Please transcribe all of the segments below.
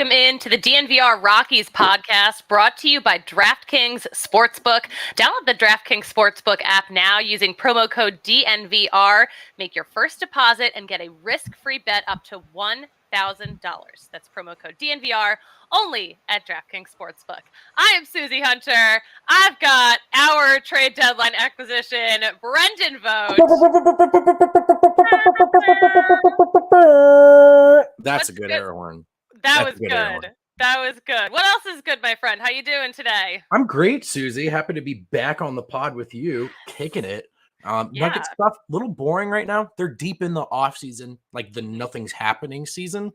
welcome in to the DNVR Rockies podcast brought to you by DraftKings Sportsbook. Download the DraftKings Sportsbook app now using promo code DNVR. Make your first deposit and get a risk-free bet up to $1,000. That's promo code DNVR only at DraftKings Sportsbook. I am Susie Hunter. I've got our trade deadline acquisition, Brendan Vogt. That's a good air horn. That was good. That was good. What else is good, my friend? How you doing today? I'm great, Susie. Happy to be back on the pod with you, kicking it. Nugget stuff, a little boring right now. They're deep in the off season, like the nothing's happening season.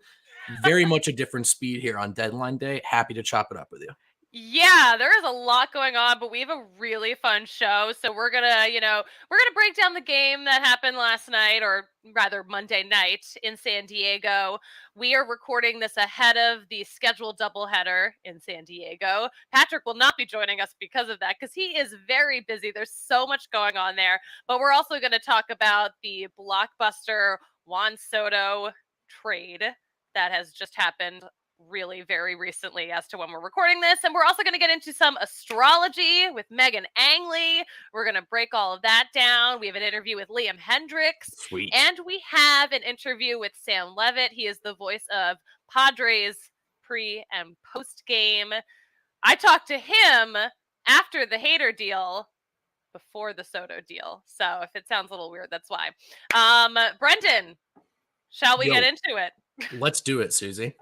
Very much a different speed here on deadline day. Happy to chop it up with you. Yeah, there is a lot going on, but we have a really fun show. So we're gonna break down the game that happened last night, or rather Monday night in San Diego. We are recording this ahead of the scheduled doubleheader in San Diego. Patrick will not be joining us because of that, because he is very busy. There's so much going on there. But we're also going to talk about the blockbuster Juan Soto trade that has just happened really very recently as to when we're recording this. And we're also going to get into some astrology with Megan Angley. We're going to break all of that down. We have an interview with Liam Hendricks. Sweet. And we have an interview with Sam Levitt. He is the voice of Padres pre and post game. I talked to him after the Hader deal, before the Soto deal. So if it sounds a little weird, that's why. Brendan, shall we get into it? Let's do it, Susie.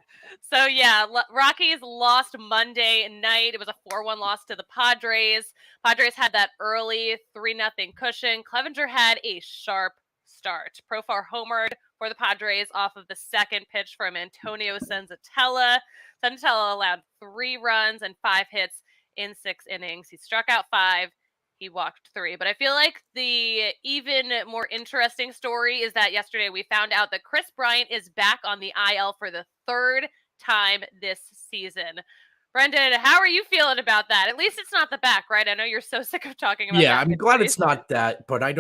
So, yeah, Rockies lost Monday night. It was a 4-1 loss to the Padres. Padres had that early 3-0 cushion. Clevenger had a sharp start. Profar homered for the Padres off of the second pitch from Antonio Senzatella. Senzatella allowed 3 runs and 5 hits in 6 innings. He struck out 5. He walked 3. But I feel like the even more interesting story is that yesterday we found out that Chris Bryant is back on the IL for the 3rd time this season. Brendan, how are you feeling about that? At least it's not the back, right? I know you're so sick of talking about that. Yeah, I'm glad it's not that, but I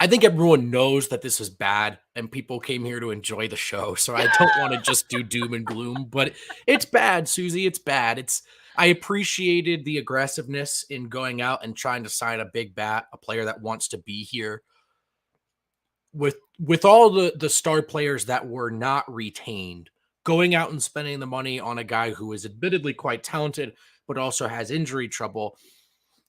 think everyone knows that this is bad and people came here to enjoy the show. So I don't want to just do doom and gloom, but it's bad, Susie. It's bad. I appreciated the aggressiveness in going out and trying to sign a big bat, a player that wants to be here. With all the star players that were not retained, going out and spending the money on a guy who is admittedly quite talented, but also has injury trouble,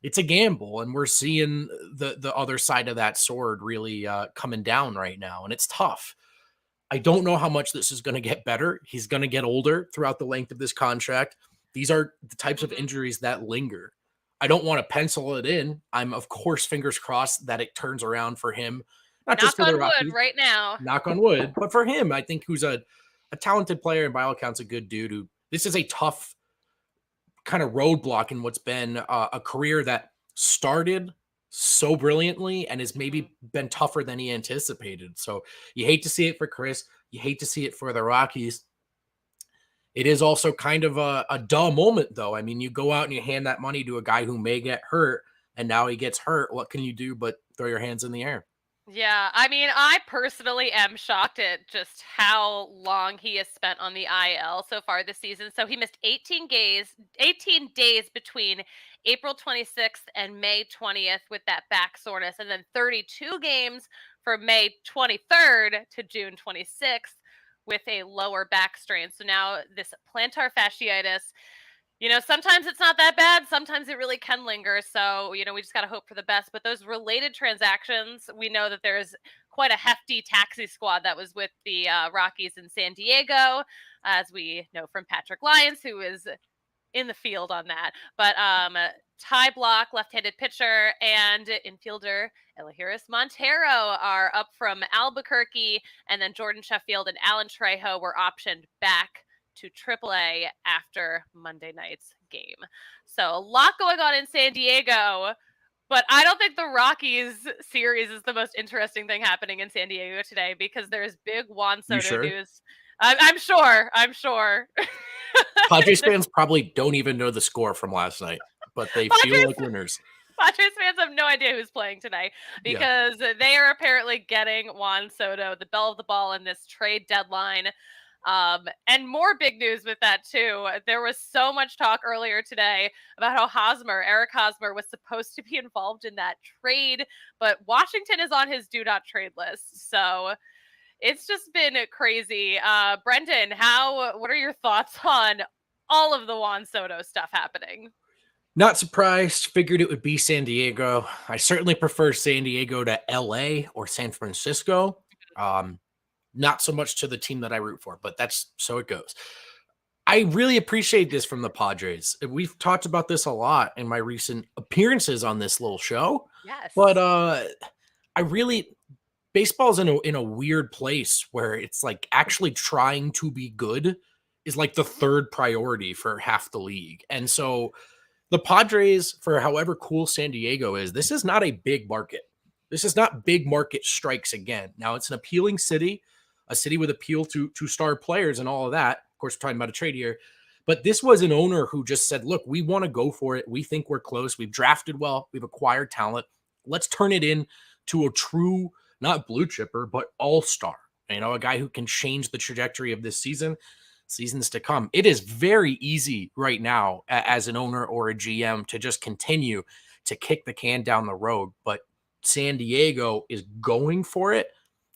it's a gamble. And we're seeing the other side of that sword really coming down right now. And it's tough. I don't know how much this is going to get better. He's going to get older throughout the length of this contract. These are the types of injuries that linger. I don't want to pencil it in. I'm, of course, fingers crossed that it turns around for him. Not just for the Rockies, wood right now. Knock on wood. But for him, I think who's a talented player and by all accounts a good dude. This is a tough kind of roadblock in what's been a career that started so brilliantly and has maybe been tougher than he anticipated. So you hate to see it for Chris. You hate to see it for the Rockies. It is also kind of a dull moment, though. I mean, you go out and you hand that money to a guy who may get hurt, and now he gets hurt. What can you do but throw your hands in the air? Yeah, I mean, I personally am shocked at just how long he has spent on the IL so far this season. So he missed 18 days between April 26th and May 20th with that back soreness, and then 32 games from May 23rd to June 26th with a lower back strain. So now this plantar fasciitis, sometimes it's not that bad. Sometimes it really can linger. So, we just got to hope for the best. But those related transactions, we know that there's quite a hefty taxi squad that was with the Rockies in San Diego, as we know from Patrick Lyons, who is in the field on that. But Ty Block, left-handed pitcher, and infielder Elahiris Montero are up from Albuquerque. And then Jordan Sheffield and Alan Trejo were optioned back to AAA after Monday night's game. So a lot going on in San Diego, but I don't think the Rockies series is the most interesting thing happening in San Diego today, because there's big Juan Soto news. I'm sure. Padres fans probably don't even know the score from last night, but they feel like winners. Padres fans have no idea who's playing tonight, because they are apparently getting Juan Soto, the belle of the ball in this trade deadline. And more big news with that too. There was so much talk earlier today about how Eric Hosmer, was supposed to be involved in that trade, but Washington is on his do not trade list. So it's just been crazy. Brendan, what are your thoughts on all of the Juan Soto stuff happening? Not surprised. Figured it would be San Diego. I certainly prefer San Diego to LA or San Francisco. Not so much to the team that I root for, but that's so it goes. I really appreciate this from the Padres. We've talked about this a lot in my recent appearances on this little show. Yes. But I really baseball's in a weird place where it's like actually trying to be good is like the third priority for half the league. And so the Padres, for however cool San Diego is, this is not a big market. This is not big market strikes again. Now it's an appealing city, a city with appeal to star players and all of that. Of course, we're talking about a trade here. But this was an owner who just said, look, we want to go for it. We think we're close. We've drafted well. We've acquired talent. Let's turn it into a true, not blue chipper, but all-star. A guy who can change the trajectory of this seasons to come. It is very easy right now as an owner or a GM to just continue to kick the can down the road. But San Diego is going for it.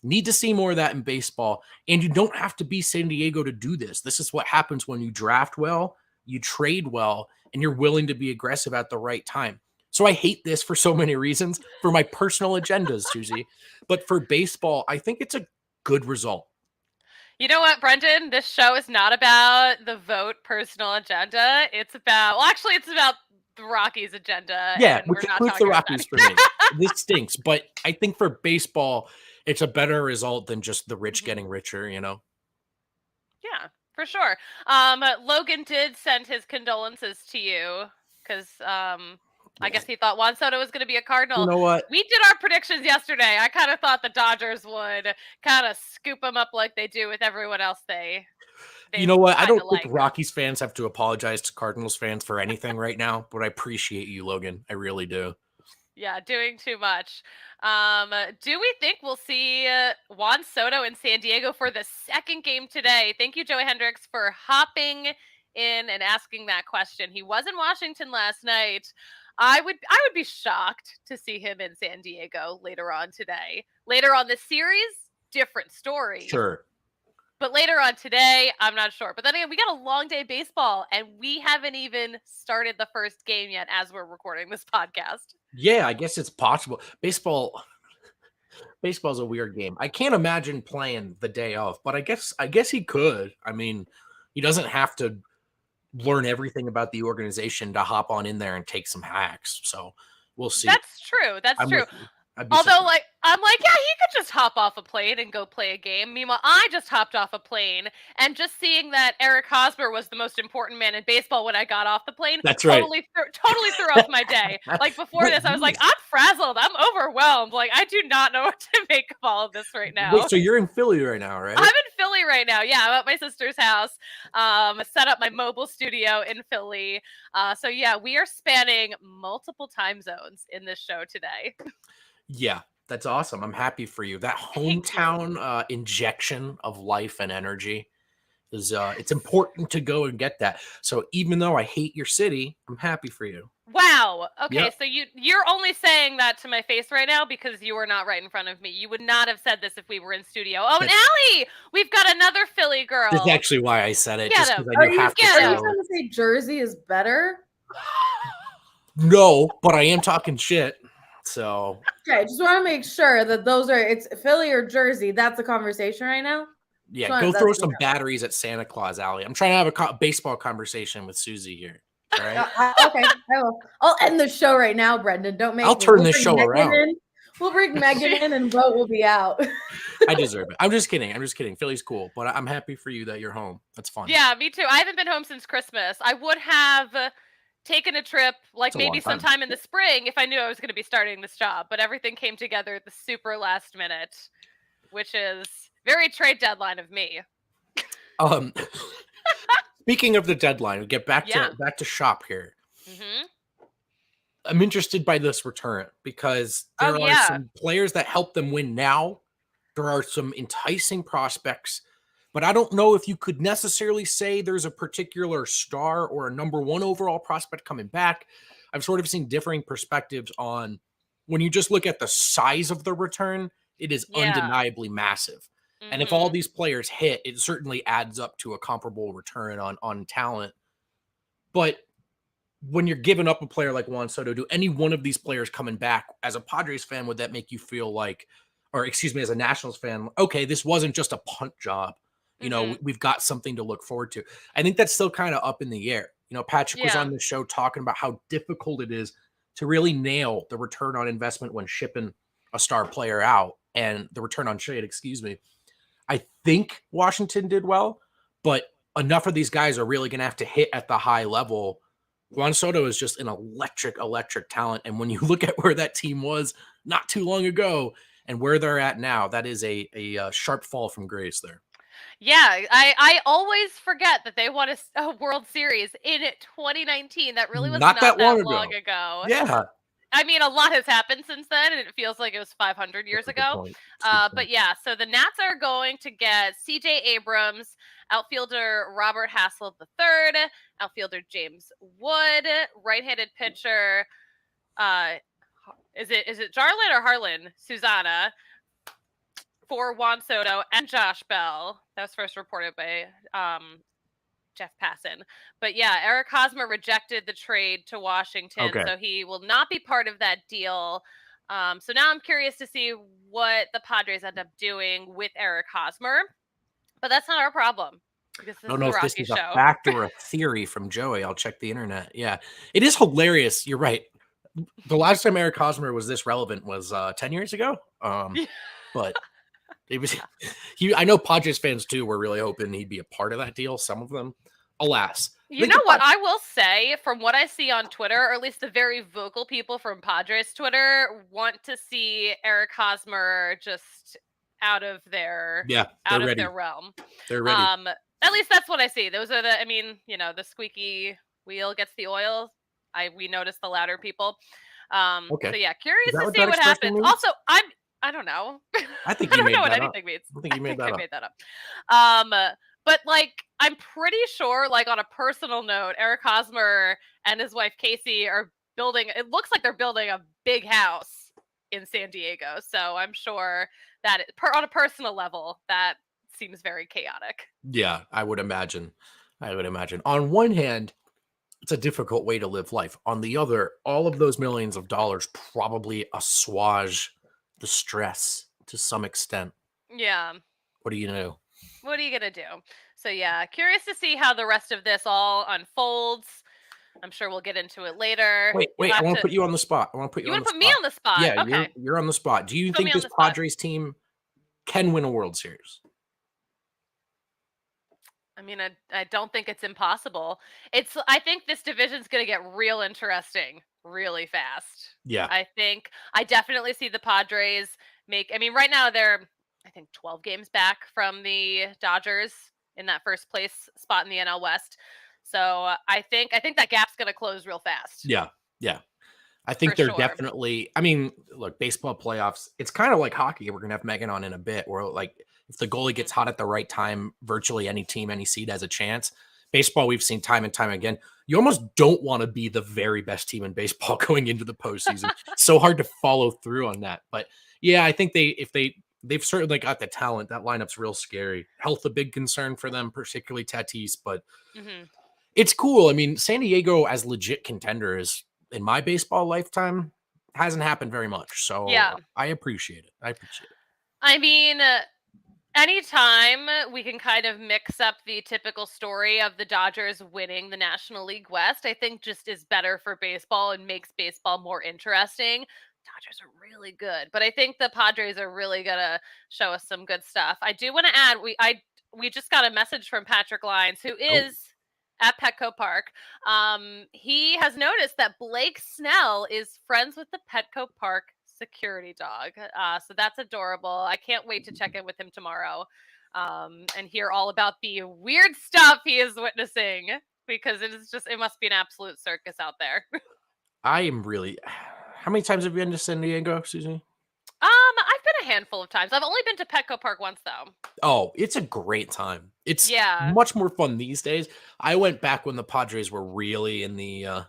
Need to see more of that in baseball. And you don't have to be San Diego to do this. This is what happens when you draft well, you trade well, and you're willing to be aggressive at the right time. So I hate this for so many reasons, for my personal agendas, Susie. But for baseball, I think it's a good result. You know what, Brendan? This show is not about the vote personal agenda. It's about the Rockies agenda. Yeah, and which we're not includes the talking about Rockies that. for me. This stinks, but I think for baseball, it's a better result than just the rich getting richer, Yeah, for sure. Logan did send his condolences to you because I guess he thought Juan Soto was going to be a Cardinal. You know what? We did our predictions yesterday. I kind of thought the Dodgers would kind of scoop him up like they do with everyone else they You know what? I don't think like. Rockies fans have to apologize to Cardinals fans for anything right now, but I appreciate you, Logan. I really do. Yeah, doing too much. Do we think we'll see Juan Soto in San Diego for the second game today? Thank you, Joey Hendricks, for hopping in and asking that question. He was in Washington last night. I would be shocked to see him in San Diego later on today. Later on this series, different story. Sure. But later on today, I'm not sure. But then again, we got a long day of baseball, and we haven't even started the first game yet as we're recording this podcast. Yeah, I guess it's possible. Baseball's a weird game. I can't imagine playing the day of, but I guess he could. I mean, he doesn't have to learn everything about the organization to hop on in there and take some hacks. So we'll see. That's true. That's true. Although, I'm like, yeah, he could just hop off a plane and go play a game. Meanwhile, I just hopped off a plane, and just seeing that Eric Hosmer was the most important man in baseball when I got off the plane, that's totally threw off my day. Like before this, I was like, I'm frazzled. I'm overwhelmed. Like I do not know what to make of all of this right now. Wait, so you're in Philly right now, right? I'm in Philly right now. Yeah, I'm at my sister's house. Set up my mobile studio in Philly. So yeah, we are spanning multiple time zones in this show today. Yeah, that's awesome. I'm happy for you. That hometown injection of life and energy is it's important to go and get that. So even though I hate your city, I'm happy for you. Wow. Okay, Yep. so you're only saying that to my face right now because you are not right in front of me. You would not have said this if we were in studio. Oh, and Allie, we've got another Philly girl. That's actually why I said it. Get just him. because I knew half the Are you show. trying to say Jersey is better? No, but I am talking shit. So Okay, just want to make sure that it's Philly or Jersey. That's the conversation right now. yeah, go throw some batteries at Santa Claus Alley. I'm trying to have a baseball conversation with Susie here. All right. Okay, I will. I'll end the show right now, Brendan. Don't make. I'll turn this show around. We'll bring Megan in, and vote will be out. I deserve it. I'm just kidding. Philly's cool, but I'm happy for you that you're home. That's fun. Yeah, me too. I haven't been home since Christmas. I would have taken a trip like maybe sometime in the spring if I knew I was going to be starting this job, but everything came together at the super last minute, which is very trade deadline of me. Speaking of the deadline, we get back to shop here. Mm-hmm. I'm interested by this return because there are some players that help them win now. There are some enticing prospects but I don't know if you could necessarily say there's a particular star or a number one overall prospect coming back. I've sort of seen differing perspectives on when you just look at the size of the return, it is Yeah. undeniably massive. And if all these players hit, it certainly adds up to a comparable return on talent. But when you're giving up a player like Juan Soto, do any one of these players coming back as a Padres fan, would that make you feel like, or excuse me, as a Nationals fan, okay, this wasn't just a punt job. We've got something to look forward to. I think that's still kind of up in the air. Patrick was Yeah. on the show talking about how difficult it is to really nail the return on investment when shipping a star player out and the return on trade, excuse me. I think Washington did well, but enough of these guys are really going to have to hit at the high level. Juan Soto is just an electric talent. And when you look at where that team was not too long ago and where they're at now, that is a sharp fall from grace there. Yeah, I always forget that they won a World Series in 2019. That really was Not not that long that ago. long ago. Yeah. I mean, a lot has happened since then, and it feels like it was 500 years That's a good ago. point. That's a good But point. yeah, so the Nats are going to get C.J. Abrams, outfielder Robert Hassel III, outfielder James Wood, right-handed pitcher. Is it Jarlin or Harlan? Susanna for Juan Soto and Josh Bell. That was first reported by Jeff Passan. But yeah, Eric Hosmer rejected the trade to Washington, Okay. so he will not be part of that deal. So now I'm curious to see what the Padres end up doing with Eric Hosmer. But that's not our problem because I this don't is know a if this Rocky is show. a fact or a theory from Joey. I'll check the internet. Yeah. It is hilarious. You're right. The last time Eric Hosmer was this relevant was 10 years ago. But it was I know Padres fans too were really hoping he'd be a part of that deal. Some of them, alas. You know what I will say, from what I see on Twitter, or at least the very vocal people from Padres Twitter, want to see Eric Hosmer just out of their ready. realm. They're ready. At least that's what I see. Those are the squeaky wheel gets the oil. We noticed the louder people. Okay. So yeah, curious to see what happens. Means? Also, I don't know. I think I don't know what anything means. I think you made that up. Made that up. But I'm pretty sure, on a personal note, Eric Hosmer and his wife Casey are building. It looks like they're building a big house in San Diego. So I'm sure that on a personal level, that seems very chaotic. Yeah, I would imagine. On one hand, it's a difficult way to live life. On the other, all of those millions of dollars probably assuage the stress to some extent. Yeah. What do you know? What are you going to do? So yeah, curious to see how the rest of this all unfolds. I'm sure we'll get into it later. Wait, I want to put you on the spot. You want to put me on the spot? Yeah, okay. You're on the spot. Do you think this Padres team can win a World Series? I mean, I don't think it's impossible. I think this division's going to get real interesting really fast. Yeah. I definitely see the Padres right now they're, I think, 12 games back from the Dodgers in that first place spot in the NL West. So I think that gap's going to close real fast. Yeah. I think they're definitely, look, baseball playoffs, it's kind of like hockey. We're going to have Megan on in a bit where if the goalie gets hot at the right time, virtually any team, any seed has a chance. Baseball, we've seen time and time again. You almost don't want to be the very best team in baseball going into the postseason. So hard to follow through on that. But yeah, I think they've certainly got the talent. That lineup's real scary. Health, a big concern for them, particularly Tatis, but it's cool. San Diego as legit contender is, in my baseball lifetime, hasn't happened very much. So yeah. I appreciate it. Anytime we can kind of mix up the typical story of the Dodgers winning the National League West, I think just is better for baseball and makes baseball more interesting. Dodgers are really good, but I think the Padres are really going to show us some good stuff. I do want to add, we just got a message from Patrick Lyons, who is at Petco Park. He has noticed that Blake Snell is friends with the Petco Park security dog. So that's adorable. I can't wait to check in with him tomorrow and hear all about the weird stuff he is witnessing, because it must be an absolute circus out there. I am really. How many times have you been to San Diego, Susie? I've been a handful of times. I've only been to Petco Park once, though. Oh, it's a great time. It's Yeah. much more fun these days. I went back when the Padres were really in the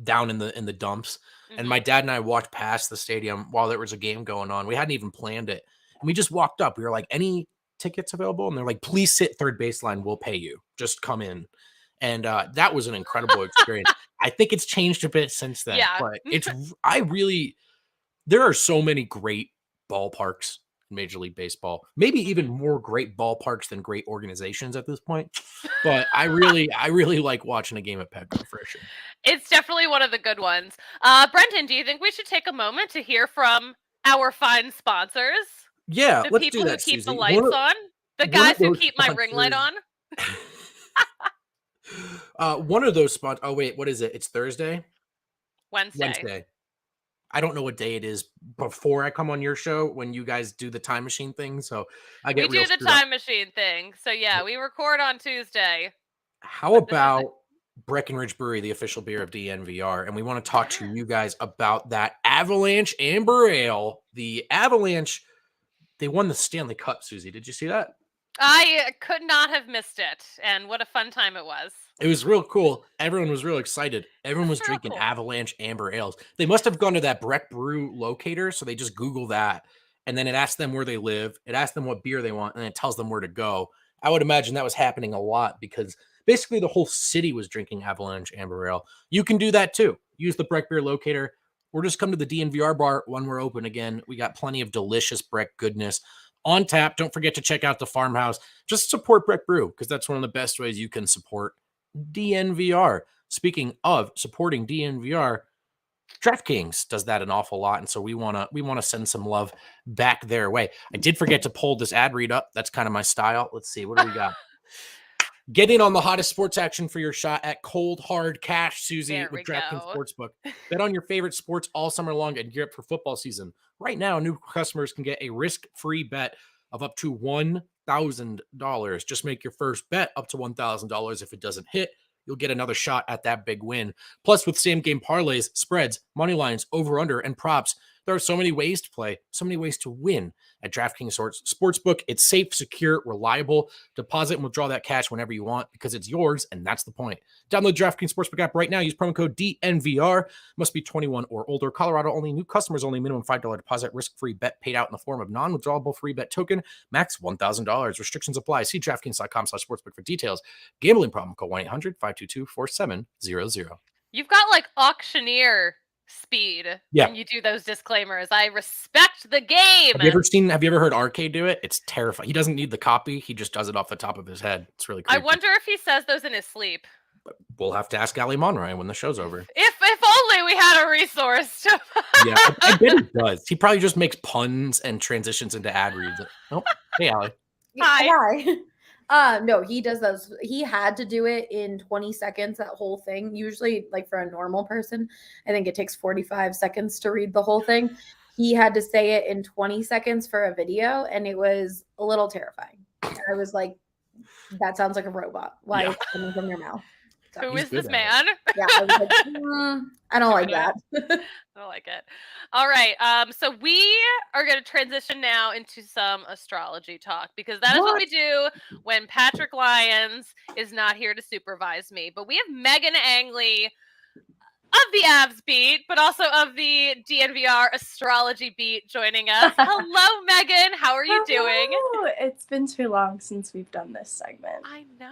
down in the dumps, and my dad and I walked past the stadium while there was a game going on. We hadn't even planned it, and we just walked up. We were like, "Any tickets available?" And they're like, "Please sit third baseline. We'll pay you. Just come in." And that was an incredible experience. I think it's changed a bit since then, Yeah. but there are so many great ballparks in Major League Baseball. Maybe even more great ballparks than great organizations at this point. But I really like watching a game at Petco for sure. It's definitely one of the good ones. Brendan, do you think we should take a moment to hear from our fine sponsors? Yeah, The let's people do who that, keep the Susie. lights on? The guys who those keep my ring light on? One of those spots. Oh wait, what is it? It's Thursday. Wednesday. I don't know what day it is before I come on your show when you guys do the time machine thing. So I We get real do the screwed up. time machine thing. So yeah, we record on Tuesday. How about Breckenridge Brewery, the official beer of DNVR? And we want to talk to you guys about that Avalanche Amber Ale. The Avalanche, they won the Stanley Cup, Susie. Did you see that? I could not have missed it. And what a fun time it was. It was real cool. Everyone was real excited. Everyone was That's real drinking cool. Avalanche Amber Ales. They must have gone to that Breck Brew locator, so they just Google that, and then it asks them where they live. It asks them what beer they want, and it tells them where to go. I would imagine that was happening a lot because basically the whole city was drinking Avalanche Amber Ale. You can do that too. Use the Breck Beer locator, or just come to the DNVR bar when we're open again. We got plenty of delicious Breck goodness on tap. Don't forget to check out the farmhouse. Just support Breck Brew because that's one of the best ways you can support DNVR. Speaking of supporting DNVR, DraftKings does that an awful lot, and so we want to send some love back their way. I did forget to pull this ad read up. That's kind of my style. Let's see, what do we got? Get in on the hottest sports action for your shot at cold hard cash, Susie, There with we DraftKings go. Sportsbook. Bet on your favorite sports all summer long and gear up for football season. Right now, new customers can get a risk-free bet of up to $1,000. Just make your first bet up to $1,000. If it doesn't hit, you'll get another shot at that big win. Plus, with same-game parlays, spreads, money lines, over-under, and props, there are so many ways to play, so many ways to win at DraftKings Sportsbook. It's safe, secure, reliable. Deposit and withdraw that cash whenever you want because it's yours, and that's the point. Download DraftKings Sportsbook app right now. Use promo code DNVR. Must be 21 or older. Colorado only. New customers only. Minimum $5 deposit. Risk-free bet paid out in the form of non-withdrawable free bet token. Max $1,000. Restrictions apply. See DraftKings.com/sportsbook for details. Gambling problem? Call 1-800-522-4700. You've got like auctioneer speed when you do those disclaimers. I respect the game. Have you ever heard Arcade do it? It's terrifying. He doesn't need the copy. He just does it off the top of his head. It's really creepy. I wonder if he says those in his sleep. We'll have to ask Ali Monroy when the show's over. If only we had a resource. Yeah, I bet he does. He probably just makes puns and transitions into ad reads. Oh, hey, Ali. Hi. No, he does those. He had to do it in 20 seconds, that whole thing. Usually, like for a normal person, I think it takes 45 seconds to read the whole thing. He had to say it in 20 seconds for a video, and it was a little terrifying. I was like, that sounds like a robot. Why is it coming from your mouth? So, who is this man? Yeah, I was like, I don't like that. I don't like it. All right. So we are going to transition now into some astrology talk because that is what we do when Patrick Lyons is not here to supervise me. But we have Megan Angley of the Avs beat, but also of the DNVR astrology beat joining us. Hello, Megan. How are you doing? It's been too long since we've done this segment. I know.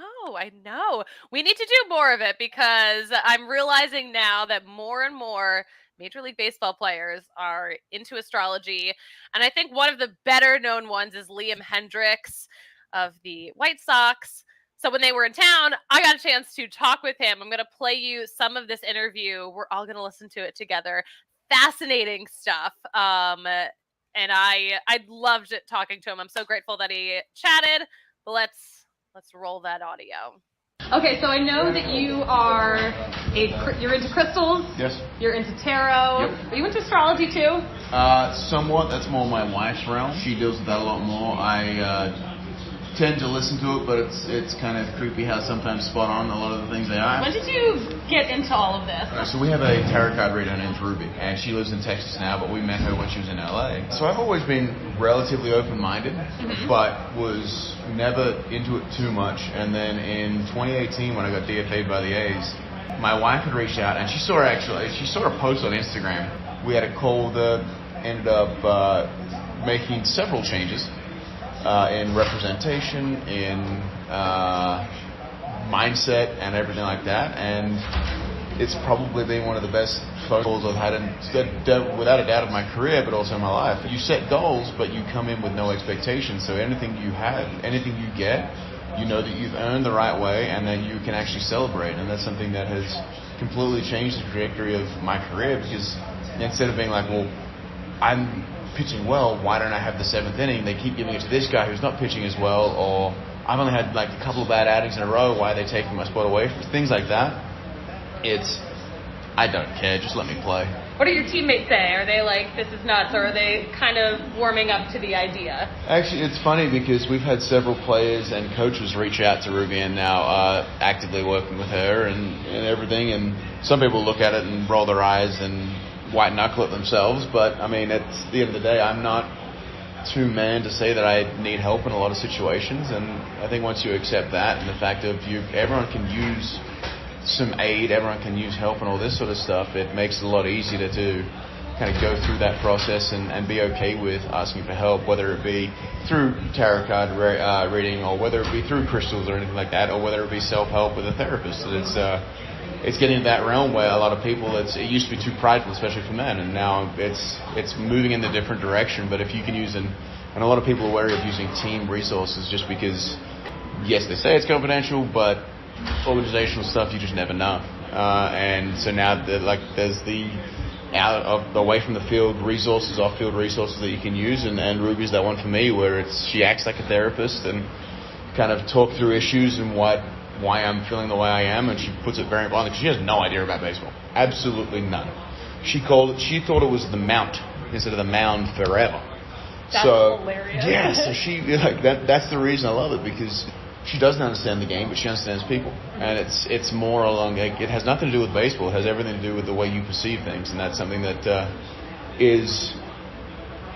We need to do more of it because I'm realizing now that more and more Major League Baseball players are into astrology. And I think one of the better known ones is Liam Hendricks of the White Sox. So when they were in town, I got a chance to talk with him. I'm going to play you some of this interview. We're all going to listen to it together. Fascinating stuff. And I loved it talking to him. I'm so grateful that he chatted. But let's roll that audio. Okay, so I know that you're into crystals. Yes. You're into tarot. Yep. Are you into astrology too? Somewhat. That's more my wife's realm. She deals with that a lot more. I tend to listen to it, but it's kind of creepy how sometimes spot on a lot of the things they are. When did you get into all of this? So we have a tarot card reader named Ruby, and she lives in Texas now, but we met her when she was in LA. So I've always been relatively open-minded, but was never into it too much. And then in 2018, when I got DFA'd by the A's, my wife had reached out, and she saw a post on Instagram. We had a call that ended up making several changes. In representation, in mindset, and everything like that, and it's probably been one of the best phone calls I've had, without a doubt, of my career, but also in my life. You set goals, but you come in with no expectations. So anything you have, anything you get, you know that you've earned the right way, and then you can actually celebrate. And that's something that has completely changed the trajectory of my career, because instead of being like, well, I'm pitching well, why don't I have the seventh inning? They keep giving it to this guy who's not pitching as well, or I've only had like a couple of bad outings in a row, why are they taking my spot away from things like that? I don't care, just let me play. What do your teammates say? Are they like, this is nuts, or are they kind of warming up to the idea? Actually, it's funny because we've had several players and coaches reach out to Ruby and now actively working with her and everything, and some people look at it and roll their eyes and white knuckle it themselves, but I mean, at the end of the day, I'm not too man to say that I need help in a lot of situations, and I think once you accept that and the fact of everyone can use some aid, everyone can use help and all this sort of stuff, it makes it a lot easier to kind of go through that process and be okay with asking for help, whether it be through tarot card reading, or whether it be through crystals or anything like that, or whether it be self-help with a therapist. It's getting to that realm where a lot of people, it used to be too prideful, especially for men, and now it's moving in a different direction. But if you can use, and a lot of people are wary of using team resources just because, yes, they say it's confidential, but organizational stuff, you just never know. And so now there's the away from the field resources, off-field resources that you can use, and Ruby's that one for me, where she acts like a therapist and kind of talk through issues and why I'm feeling the way I am, and she puts it very bluntly, because she has no idea about baseball. Absolutely none. She thought it was the mount instead of the mound forever. That's hilarious. Yeah, so she that's the reason I love it, because she doesn't understand the game, but she understands people. And it's more along, it has nothing to do with baseball, it has everything to do with the way you perceive things, and that's something that is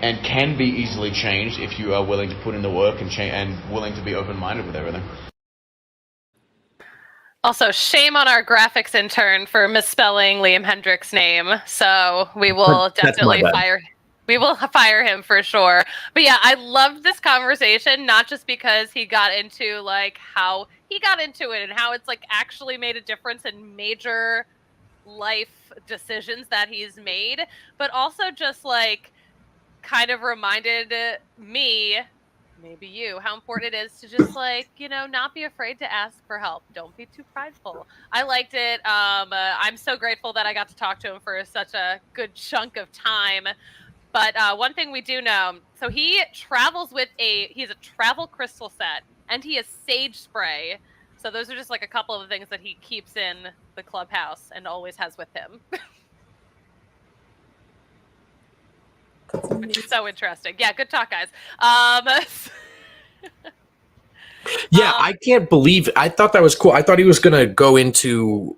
and can be easily changed if you are willing to put in the work and willing to be open-minded with everything. Also, shame on our graphics intern for misspelling Liam Hendrick's name. So we will definitely fire him for sure. But yeah, I loved this conversation, not just because he got into like how he got into it and how it's like actually made a difference in major life decisions that he's made, but also just like kind of reminded me, maybe you, how important it is to just like, not be afraid to ask for help. Don't be too prideful. I liked it. I'm so grateful that I got to talk to him for such a good chunk of time. But one thing we do know, so he travels with he's a travel crystal set, and he has sage spray. So those are just like a couple of the things that he keeps in the clubhouse and always has with him. Which is so interesting. Yeah, good talk, guys. I can't believe it. I thought that was cool. I thought he was going to go into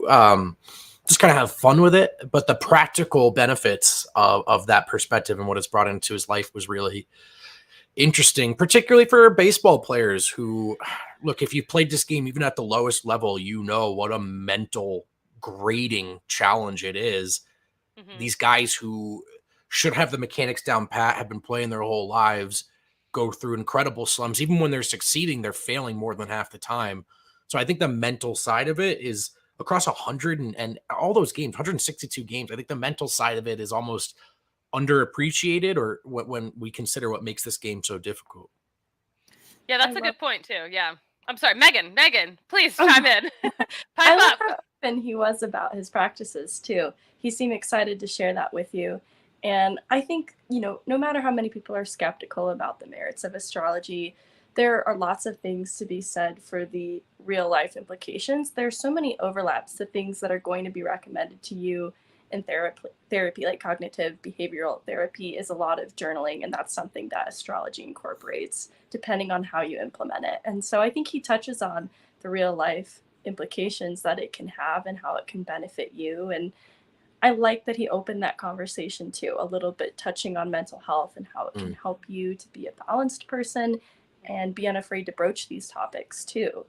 just kind of have fun with it, but the practical benefits of that perspective and what it's brought into his life was really interesting, particularly for baseball players who, look, if you played this game even at the lowest level, you know what a mental grading challenge it is. Mm-hmm. These guys who should have the mechanics down pat, have been playing their whole lives, go through incredible slumps. Even when they're succeeding, they're failing more than half the time. So I think the mental side of it is across 100 and all those games, 162 games. I think the mental side of it is almost underappreciated, or when we consider what makes this game so difficult. Yeah, that's a good point too. Yeah. I'm sorry, Megan, please chime in. I love how open he was about his practices too. He seemed excited to share that with you. And I think, no matter how many people are skeptical about the merits of astrology, there are lots of things to be said for the real life implications. There's so many overlaps to things that are going to be recommended to you And therapy like cognitive behavioral therapy is a lot of journaling, and that's something that astrology incorporates depending on how you implement it. And so I think he touches on the real life implications that it can have and how it can benefit you. And I like that he opened that conversation too, a little bit touching on mental health and how it can help you to be a balanced person and be unafraid to broach these topics too.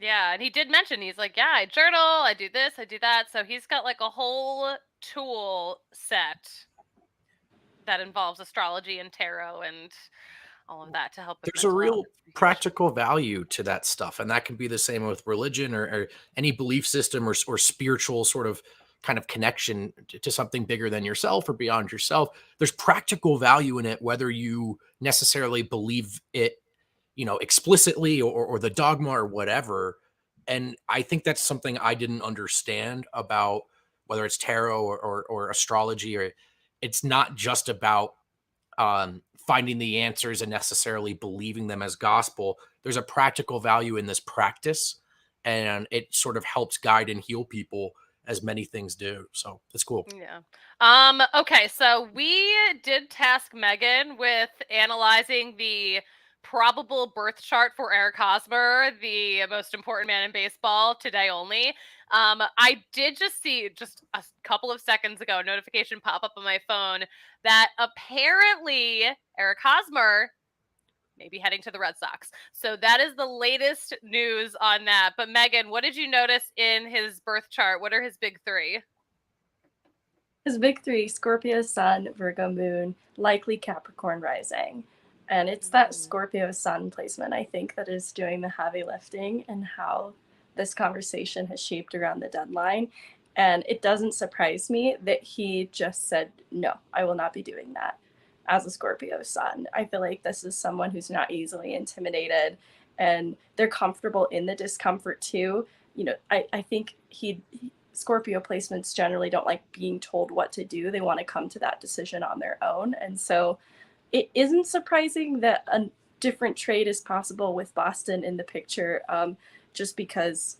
Yeah, and he did mention, he's like, yeah, I journal, I do this, I do that. So he's got like a whole tool set that involves astrology and tarot and all of that to help with There's a mental real health. practical value to that stuff. And that can be the same with religion or any belief system or spiritual sort of kind of connection to something bigger than yourself or beyond yourself. There's practical value in it, whether you necessarily believe it, explicitly or the dogma or whatever. And I think that's something I didn't understand about whether it's tarot or astrology, or it's not just about finding the answers and necessarily believing them as gospel. There's a practical value in this practice, and it sort of helps guide and heal people as many things do. So it's cool. Yeah. Okay, so we did task Megan with analyzing the probable birth chart for Eric Hosmer, the most important man in baseball, today only. I did just see just a couple of seconds ago a notification pop up on my phone that apparently Eric Hosmer may be heading to the Red Sox. So that is the latest news on that. But Megan, what did you notice in his birth chart? What are his big three? His big three: Scorpio sun, Virgo moon, likely Capricorn rising. And it's that Scorpio sun placement, I think, that is doing the heavy lifting and how this conversation has shaped around the deadline. And it doesn't surprise me that he just said, no, I will not be doing that as a Scorpio sun. I feel like this is someone who's not easily intimidated, and they're comfortable in the discomfort too. I think Scorpio placements generally don't like being told what to do. They want to come to that decision on their own. And so it isn't surprising that a different trade is possible with Boston in the picture, just because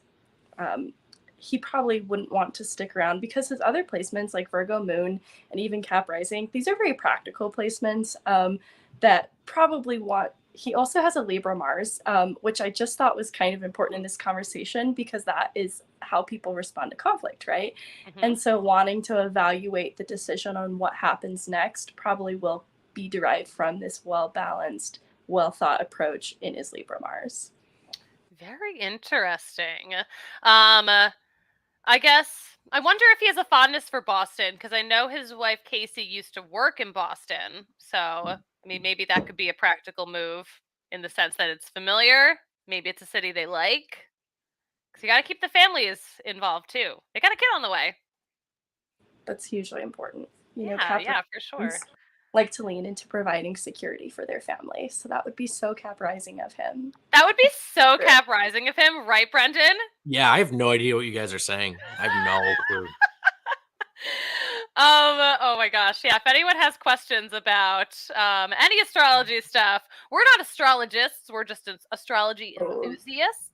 he probably wouldn't want to stick around, because his other placements like Virgo moon and even Cap rising, these are very practical placements that probably want. He also has a Libra Mars, which I just thought was kind of important in this conversation, because that is how people respond to conflict, right? Mm-hmm. And so wanting to evaluate the decision on what happens next probably will be derived from this well-balanced, well-thought approach in his Libra Mars. Very interesting. I guess I wonder if he has a fondness for Boston, because I know his wife Casey used to work in Boston. So, I mean, maybe that could be a practical move in the sense that it's familiar. Maybe it's a city they like. Because you got to keep the families involved too. They got a kid on the way. That's hugely important. Yeah, for sure. Like to lean into providing security for their family. So that would be so Cap rising of him. That would be so Cap rising of him, right, Brendan? Yeah, I have no idea what you guys are saying. I have no clue. Oh my gosh. Yeah, if anyone has questions about any astrology stuff, we're not astrologists, we're just astrology enthusiasts.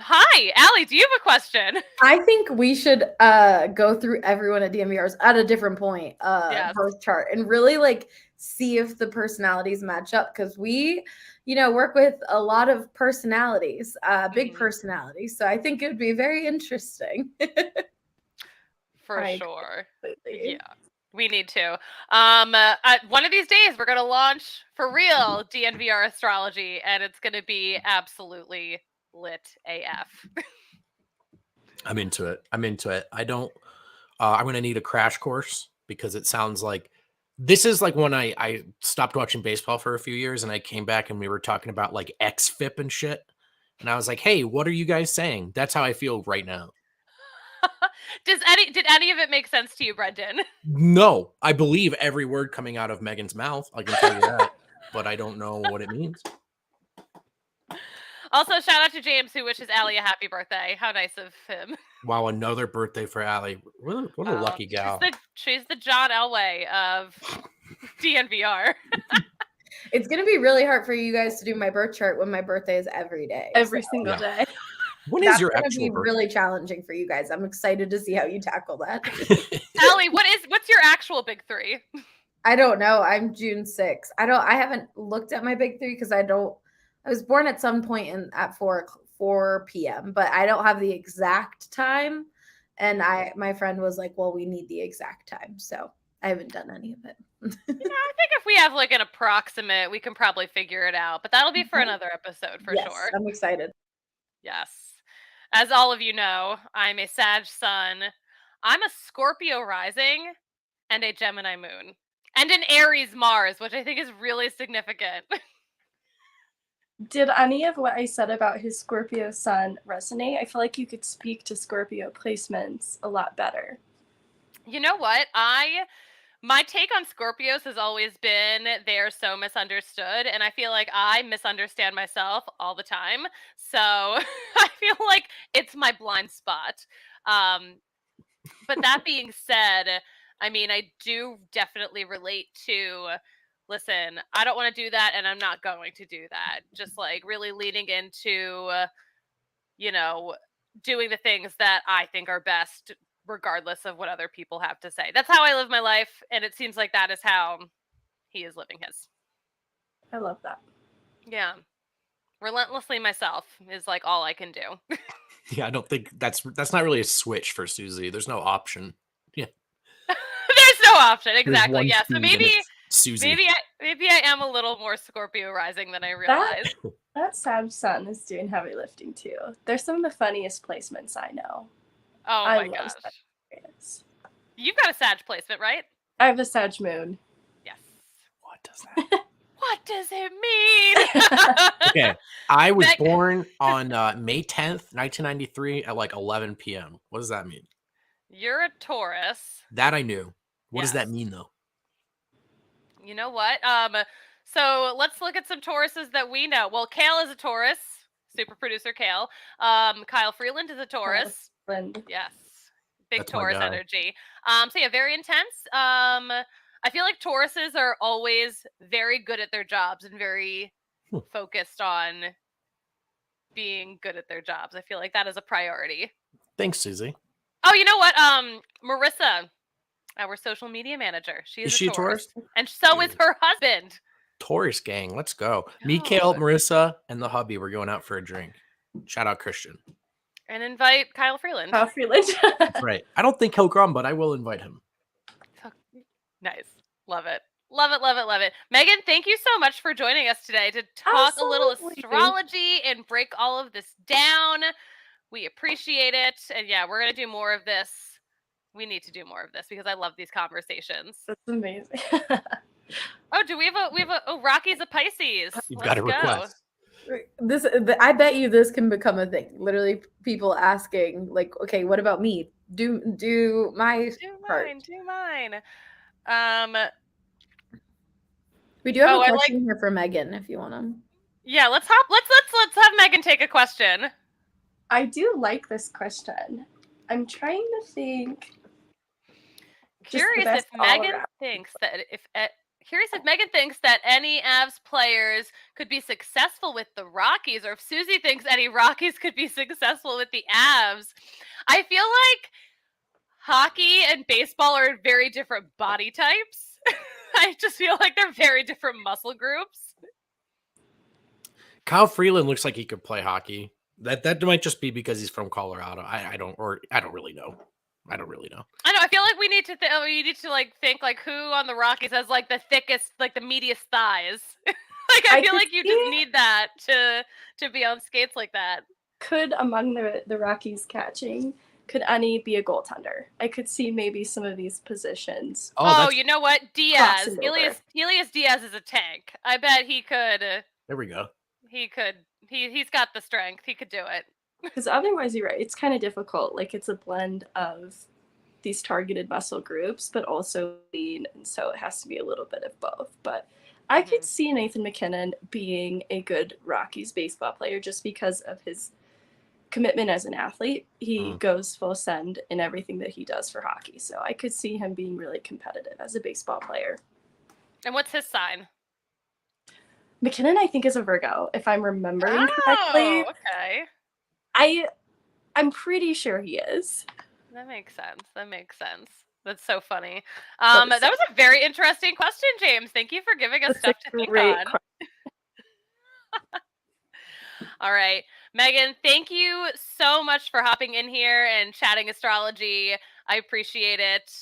Hi, Allie, do you have a question? I think we should go through everyone at DMVR's at a different point birth chart and really like see if the personalities match up, because we work with a lot of personalities, big personalities. So I think it would be very interesting. For sure. Yeah. We need to. One of these days, we're going to launch for real DNVR astrology, and it's going to be absolutely lit AF. I'm into it. I'm going to need a crash course, because it sounds like this is like when I stopped watching baseball for a few years, and I came back and we were talking about like XFIP and shit. And I was like, hey, what are you guys saying? That's how I feel right now. Did any of it make sense to you, Brendan? No, I believe every word coming out of Megan's mouth. I can tell you that, but I don't know what it means. Also, shout out to James, who wishes Allie a happy birthday. How nice of him. Wow, another birthday for Allie. What a lucky gal. She's the John Elway of DNVR. It's going to be really hard for you guys to do my birth chart when my birthday is every day. Every single day. When is That's your gonna actual be birthday? really challenging for you guys. I'm excited to see how you tackle that. Allie, what's your actual big three? I don't know. I'm June 6th. I haven't looked at my big three because I was born at some point at 4 p.m., but I don't have the exact time. And my friend was like, well, we need the exact time. So I haven't done any of it. I think if we have like an approximate, we can probably figure it out. But that'll be for another episode for Yes, sure. I'm excited. Yes. As all of you know, I'm a Sag Sun. I'm a Scorpio rising and a Gemini moon. And an Aries Mars, which I think is really significant. Did any of what I said about his Scorpio sun resonate? I feel like you could speak to Scorpio placements a lot better. You know what? My take on Scorpios has always been they're so misunderstood, and I feel like I misunderstand myself all the time. So I feel like it's my blind spot. But that being said, I mean, I do definitely relate to, listen, I don't want to do that, and I'm not going to do that. Just like really leaning into, doing the things that I think are best, regardless of what other people have to say. That's how I live my life, and it seems like that is how he is living his. I love that. Yeah. Relentlessly myself is like all I can do. Yeah, I don't think that's not really a switch for Susie. There's no option. Yeah. There's no option. There's Exactly. one Yeah. So speed and maybe it's Susie. maybe I am a little more Scorpio rising than I realized. That Sag sun is doing heavy lifting too. They're some of the funniest placements I know. Oh I my love gosh. Sagittarius. You've got a Sag placement, right? I have a Sag moon. Yes. What does that? What does it mean? Okay, I was Meg- born on May 10th, 1993 at like 11 p.m. What does that mean? You're a Taurus. That I knew. What does that Yes. mean though? You know what? So let's look at some Tauruses that we know. Well, Kale is a Taurus. Super producer Kale. Kyle Freeland is a Taurus. Friend. Yes. Big That's my Taurus guy. energy. So yeah, very intense. I feel like Tauruses are always very good at their jobs and very focused on being good at their jobs. I feel like that is a priority. Thanks, Susie. Oh, you know what? Marissa, our social media manager. She is she a a Taurus. Taurus? And so is her husband. Taurus gang, let's go. Me, Oh. Kale, Marissa, and the hubby. We're going out for a drink. Shout out Christian. And invite Kyle Freeland. Kyle Freeland. Right. I don't think he'll come, but I will invite him. Nice. Love it. Love it, love it, love it. Megan, thank you so much for joining us today to talk a little Absolutely. astrology and break all of this down. We appreciate it. And yeah, we're going to do more of this. We need to do more of this because I love these conversations. That's amazing. Oh, do we have oh, Rocky's a Pisces. You've got a Let's go. request. I bet you this can become a thing. Literally, people asking like, "Okay, what about me? Do my part." Do mine. We do have Oh, a I like- question here for Megan if you want to. Yeah, let's have Megan take a question. I do like this question. I'm trying to think. Just the Curious best if all Megan around. thinks that any Avs players could be successful with the Rockies, or if Susie thinks any Rockies could be successful with the Avs. I feel like hockey and baseball are very different body types. I just feel like they're very different muscle groups. Kyle Freeland looks like he could play hockey. That might just be because he's from Colorado. I don't really know. I don't really know. I know. I feel like we need to think like who on the Rockies has like the thickest, like the meatiest thighs. Like I feel could like you just need that to be on skates like that. Could among the Rockies catching, could any be a goaltender? I could see maybe some of these positions. Oh, you know what? Diaz. crossing over. Elias Diaz is a tank. I bet he could. There we go. He could. He's got the strength. He could do it. Because otherwise, you're right. It's kind of difficult. Like it's a blend of these targeted muscle groups, but also lean, and so it has to be a little bit of both. But I could see Nathan MacKinnon being a good Rockies baseball player just because of his commitment as an athlete. He goes full send in everything that he does for hockey. So I could see him being really competitive as a baseball player. And what's his sign? McKinnon, I think, is a Virgo, if I'm remembering correctly. Okay. I'm pretty sure he is. That makes sense. That makes sense. That's so funny. That That was a very interesting question, James. Thank you for giving us That's stuff a to think great on. All right, Megan, thank you so much for hopping in here and chatting astrology. I appreciate it.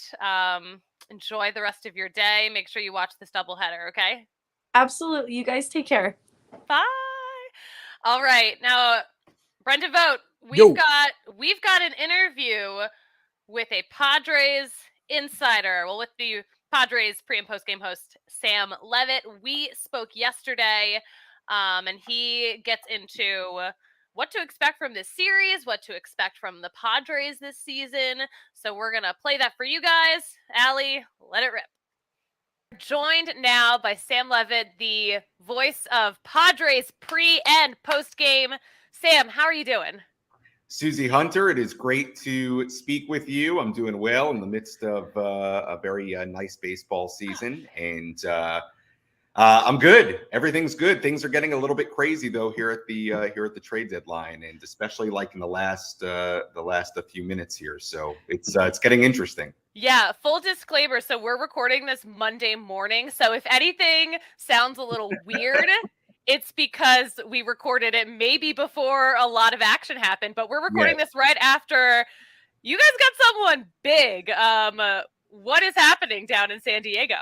Enjoy the rest of your day. Make sure you watch this doubleheader, okay? Absolutely. You guys take care. Bye. All right, now, Brenda Vogt, Yo. we've got an interview with a Padres insider. Well, with the Padres pre and post game host Sam Levitt. We spoke yesterday, and he gets into what to expect from this series, what to expect from the Padres this season. So we're gonna play that for you guys. Allie, let it rip. Joined now by Sam Levitt, the voice of Padres pre and post game. Sam, how are you doing? Susie Hunter, it is great to speak with you. I'm doing well in the midst of a very nice baseball season, and I'm good. Everything's good. Things are getting a little bit crazy though here at the trade deadline, and especially like in the last a few minutes here. So it's getting interesting. Yeah, full disclaimer. So we're recording this Monday morning. So if anything sounds a little weird, it's because we recorded it maybe before a lot of action happened, but we're recording this right after you guys got someone big. What is happening down in San Diego?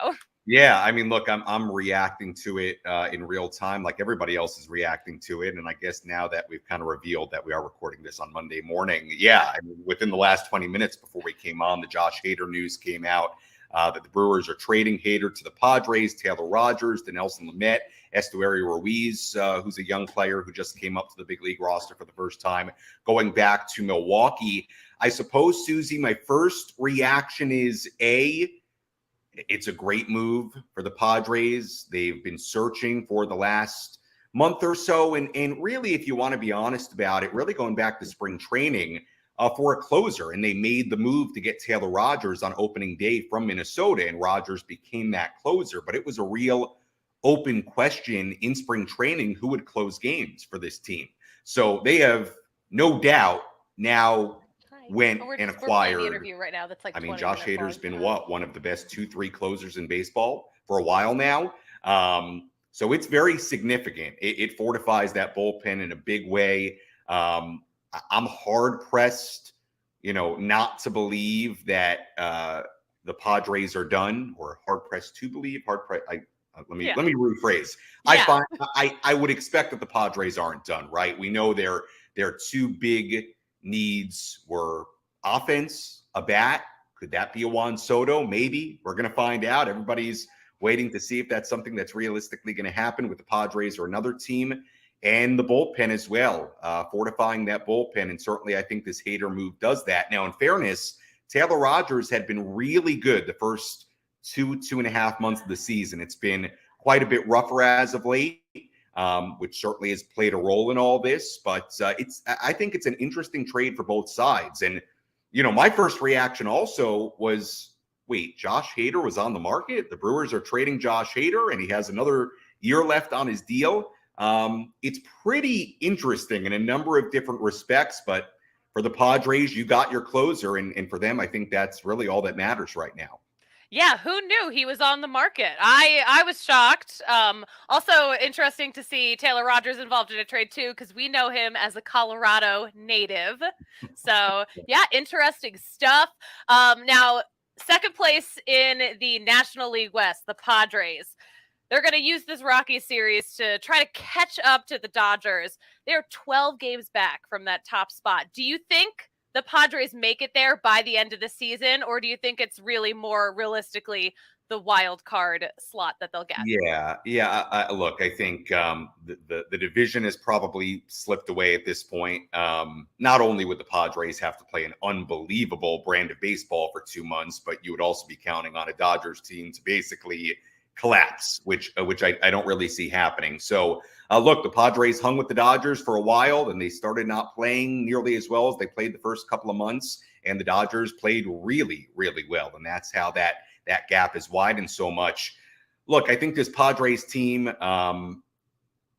Yeah, I mean, look, I'm reacting to it in real time, like everybody else is reacting to it. And I guess now that we've kind of revealed that we are recording this on Monday morning, yeah, I mean, within the last 20 minutes before we came on, the Josh Hader news came out that the Brewers are trading Hader to the Padres, Taylor Rogers, Dinelson Lamet, Estuary Ruiz, who's a young player who just came up to the big league roster for the first time, going back to Milwaukee. I suppose, Susie, my first reaction is it's a great move for the Padres. They've been searching for the last month or so. And really, if you want to be honest about it, really going back to spring training for a closer. And they made the move to get Taylor Rogers on opening day from Minnesota. And Rogers became that closer. But it was a real open question in spring training who would close games for this team. So they have no doubt now went and acquired. The interview right now. That's like, I mean, Josh Hader's been one of the best 2-3 closers in baseball for a while now. So it's very significant. It fortifies that bullpen in a big way. I'm hard pressed, not to believe that the Padres are done, or hard pressed to believe. Let me rephrase. Yeah. I would expect that the Padres aren't done, right? We know their two big needs were offense, a bat. Could that be a Juan Soto? Maybe. We're going to find out. Everybody's waiting to see if that's something that's realistically going to happen with the Padres or another team. And the bullpen as well, fortifying that bullpen. And certainly I think this Hader move does that. Now, in fairness, Taylor Rogers had been really good the first 2.5 months of the season. It's been quite a bit rougher as of late. Which certainly has played a role in all this, but I think it's an interesting trade for both sides. And, my first reaction also was, wait, Josh Hader was on the market? The Brewers are trading Josh Hader and he has another year left on his deal. It's pretty interesting in a number of different respects, but for the Padres, you got your closer. And for them, I think that's really all that matters right now. Yeah, who knew he was on the market? I was shocked. Also interesting to see Taylor Rogers involved in a trade too, because we know him as a Colorado native. So yeah, interesting stuff. Now, second place in the National League West, the Padres. They're going to use this Rockies series to try to catch up to the Dodgers. They're 12 games back from that top spot. Do you think the Padres make it there by the end of the season, or do you think it's really more realistically the wild card slot that they'll get? Yeah. Look, I think the division has probably slipped away at this point. Not only would the Padres have to play an unbelievable brand of baseball for 2 months, but you would also be counting on a Dodgers team to basically collapse, which I don't really see happening. So look, the Padres hung with the Dodgers for a while, and they started not playing nearly as well as they played the first couple of months. And the Dodgers played really, really well. And that's how that gap is widened so much. Look, I think this Padres team,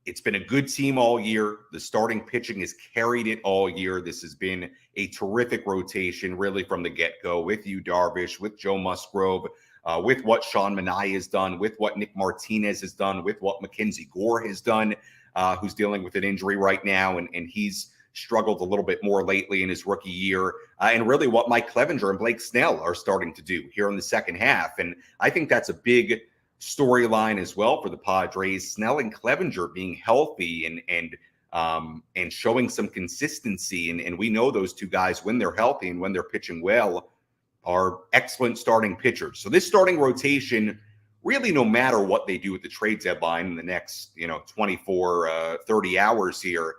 It's been a good team all year. The starting pitching has carried it all year. This has been a terrific rotation, really, from the get-go, with Yu Darvish, with Joe Musgrove, with what Sean Manaea has done, with what Nick Martinez has done, with what Mackenzie Gore has done, who's dealing with an injury right now, and he's struggled a little bit more lately in his rookie year, and really what Mike Clevenger and Blake Snell are starting to do here in the second half. And I think that's a big storyline as well for the Padres. Snell and Clevenger being healthy and showing some consistency. And we know those two guys, when they're healthy and when they're pitching well, are excellent starting pitchers. So this starting rotation, really, no matter what they do at the trade deadline in the next 24, 30 hours here,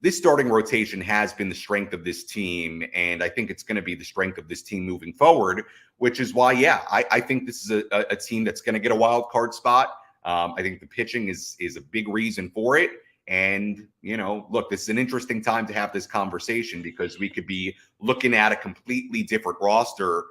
this starting rotation has been the strength of this team, and I think it's going to be the strength of this team moving forward, which is why, I think this is a team that's going to get a wild card spot. I think the pitching is a big reason for it. And, look, this is an interesting time to have this conversation because we could be looking at a completely different roster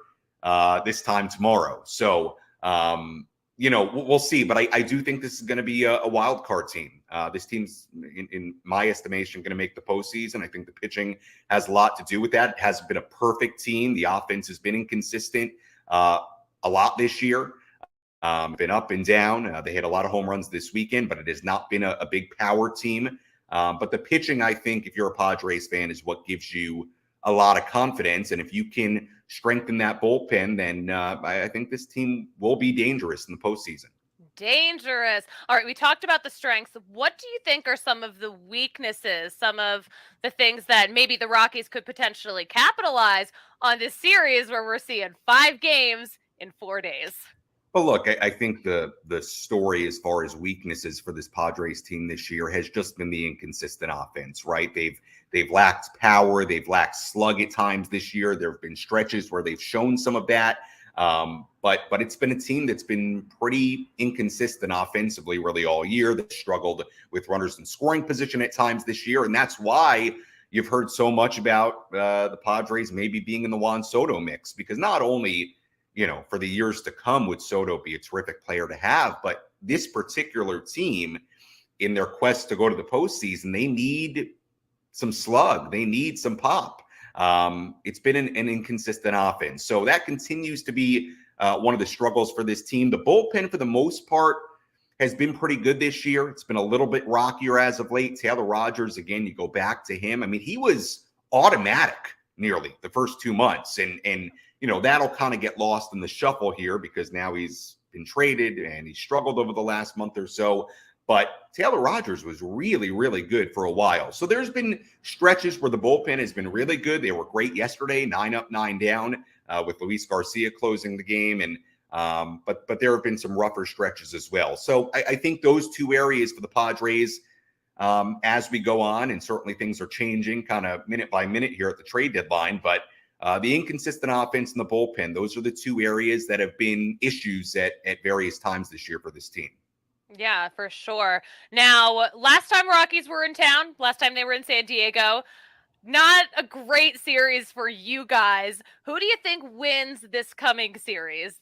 this time tomorrow. So, we'll see. But I do think this is going to be a wild card team. This team's, in my estimation, going to make the postseason. I think the pitching has a lot to do with that. It hasn't been a perfect team. The offense has been inconsistent a lot this year. Been up and down. They hit a lot of home runs this weekend, but it has not been a big power team. But the pitching, I think, if you're a Padres fan, is what gives you a lot of confidence. And if you can strengthen that bullpen, then I think this team will be dangerous in the postseason. Dangerous. All right, we talked about the strengths. What do you think are some of the weaknesses, some of the things that maybe the Rockies could potentially capitalize on this series where we're seeing 5 games in 4 days? Well, look, I think the story as far as weaknesses for this Padres team this year has just been the inconsistent offense, right? They've lacked power. They've lacked slug at times this year. There have been stretches where they've shown some of that. But it's been a team that's been pretty inconsistent offensively really all year. They've struggled with runners in scoring position at times this year. And that's why you've heard so much about the Padres maybe being in the Juan Soto mix, because not only for the years to come would Soto be a terrific player to have, but this particular team, in their quest to go to the postseason, they need some slug. They need some pop. It's been an inconsistent offense. So that continues to be one of the struggles for this team. The bullpen, for the most part, has been pretty good this year. It's been a little bit rockier as of late. Taylor Rogers, again, you go back to him. I mean, he was automatic nearly the first 2 months. And that'll kind of get lost in the shuffle here because now he's been traded and he struggled over the last month or so. But Taylor Rogers was really, really good for a while. So there's been stretches where the bullpen has been really good. They were great yesterday, 9 up, 9 down, with Luis Garcia closing the game. And but there have been some rougher stretches as well. So I think those two areas for the Padres, as we go on, and certainly things are changing kind of minute by minute here at the trade deadline. But the inconsistent offense and the bullpen, those are the two areas that have been issues at various times this year for this team. Yeah, for sure. Now, last time Rockies were in town, last time they were in San Diego, not a great series for you guys. Who do you think wins this coming series,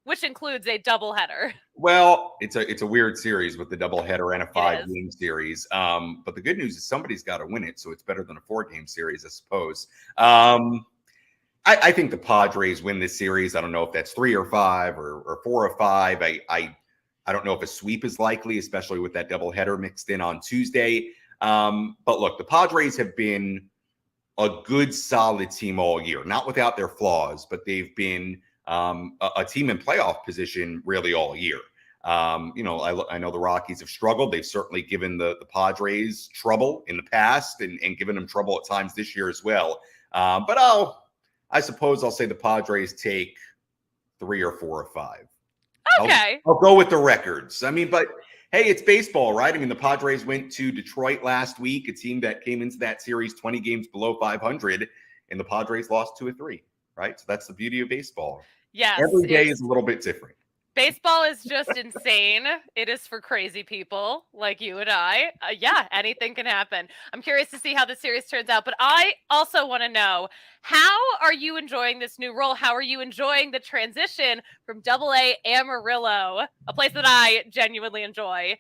which includes a doubleheader? Well, it's a weird series with the doubleheader and a 5-game series. But the good news is somebody's got to win it, so it's better than a 4-game series, I suppose. I think the Padres win this series. I don't know if that's 3 or 5 or 4 or 5. I don't know if a sweep is likely, especially with that doubleheader mixed in on Tuesday. But look, the Padres have been a good, solid team all year. Not without their flaws, but they've been a team in playoff position really all year. I know the Rockies have struggled. They've certainly given the Padres trouble in the past and given them trouble at times this year as well. But I suppose I'll say the Padres take 3 or 4 or 5. Okay. I'll go with the records. I mean, but hey, it's baseball, right? I mean, the Padres went to Detroit last week, a team that came into that series 20 games below 500, and the Padres lost 2 or 3, right? So that's the beauty of baseball. Yes. Every day is a little bit different. Baseball is just insane. It is for crazy people like you and I. Yeah, anything can happen. I'm curious to see how the series turns out, but I also want to know, how are you enjoying this new role? How are you enjoying the transition from AA Amarillo, a place that I genuinely enjoy,